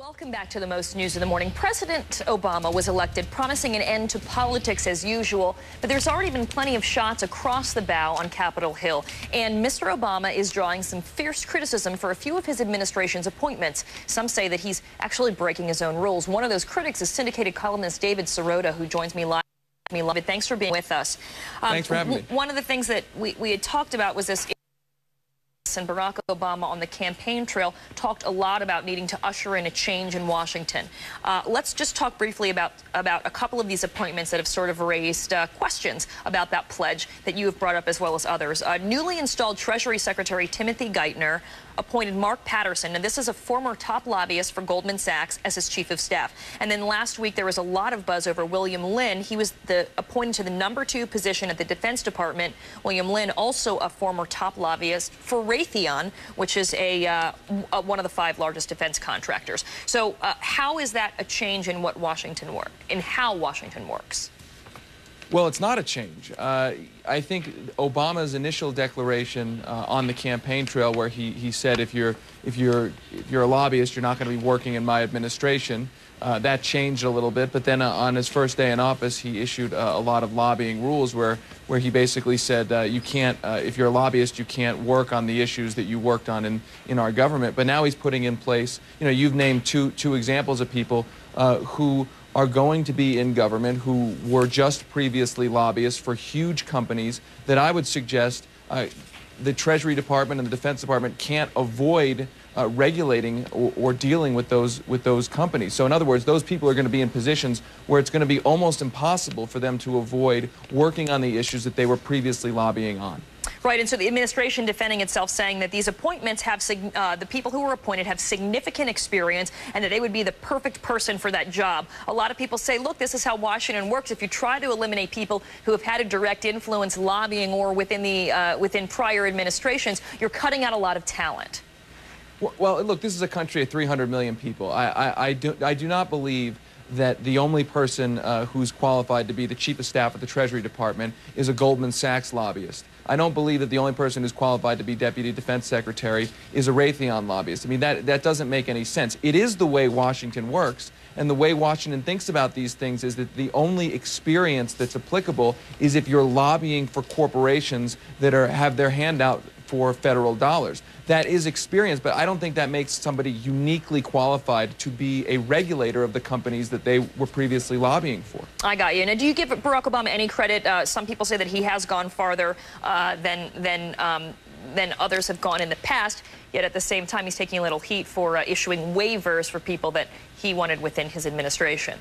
Welcome back to the most news of the morning. President Obama was elected, promising an end to politics as usual, but there's already been plenty of shots across the bow on Capitol Hill. And Mr. Obama is drawing some fierce criticism for a few of his administration's appointments. Some say that he's actually breaking his own rules. One of those critics is syndicated columnist David Sirota, who joins me live. Thanks for being with us. Thanks for having me. One of the things that we had talked about was this. And Barack Obama on the campaign trail talked a lot about needing to usher in a change in Washington. Let's just talk briefly about a couple of these appointments that have sort of raised questions about that pledge that you have brought up as well as others. Newly installed Treasury Secretary Timothy Geithner appointed Mark Patterson, and this is a former top lobbyist for Goldman Sachs, as his chief of staff. And then last week there was a lot of buzz over William Lynn. He was appointed to the #2 position at the Defense Department. William Lynn, also a former top lobbyist for Raytheon, which is one of the 5 largest defense contractors. So how is that a change in what Washington how Washington works? Well, it's not a change. I think Obama's initial declaration on the campaign trail, where he said, if you're a lobbyist, you're not going to be working in my administration, that changed a little bit. But then on his first day in office, he issued a lot of lobbying rules where he basically said you can't, if you're a lobbyist, you can't work on the issues that you worked on in our government. But now he's putting in place, you've named two examples of people who are going to be in government, who were just previously lobbyists for huge companies that I would suggest the Treasury Department and the Defense Department can't avoid regulating or dealing with those companies. So in other words, those people are going to be in positions where it's going to be almost impossible for them to avoid working on the issues that they were previously lobbying on. Right, and so the administration defending itself, saying that these appointments have, the people who were appointed have significant experience and that they would be the perfect person for that job. A lot of people say, look, this is how Washington works. If you try to eliminate people who have had a direct influence lobbying or within prior administrations, you're cutting out a lot of talent. Well, look, this is a country of 300 million people. I do not believe that the only person who's qualified to be the chief of staff of the Treasury Department is a Goldman Sachs lobbyist. I don't believe that the only person who's qualified to be Deputy Defense Secretary is a Raytheon lobbyist. I mean, that doesn't make any sense. It is the way Washington works, and the way Washington thinks about these things is that the only experience that's applicable is if you're lobbying for corporations that have their hand out for federal dollars. That is experience, but I don't think that makes somebody uniquely qualified to be a regulator of the companies that they were previously lobbying for. I got you. Now, do you give Barack Obama any credit? Some people say that he has gone farther than others have gone in the past, yet at the same time he's taking a little heat for issuing waivers for people that he wanted within his administration.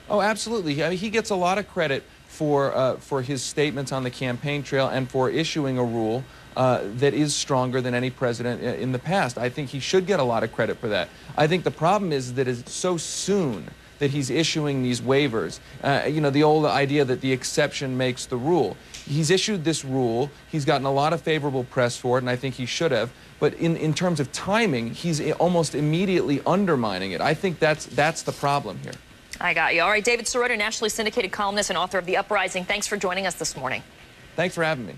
Oh, absolutely. I mean, he gets a lot of credit for his statements on the campaign trail and for issuing a rule that is stronger than any president in the past. I think he should get a lot of credit for that. I think the problem is that it's so soon that he's issuing these waivers. The old idea that the exception makes the rule. He's issued this rule. He's gotten a lot of favorable press for it, and I think he should have. But in terms of timing, he's almost immediately undermining it. I think that's the problem here. I got you. All right, David Sirota, nationally syndicated columnist and author of The Uprising. Thanks for joining us this morning. Thanks for having me.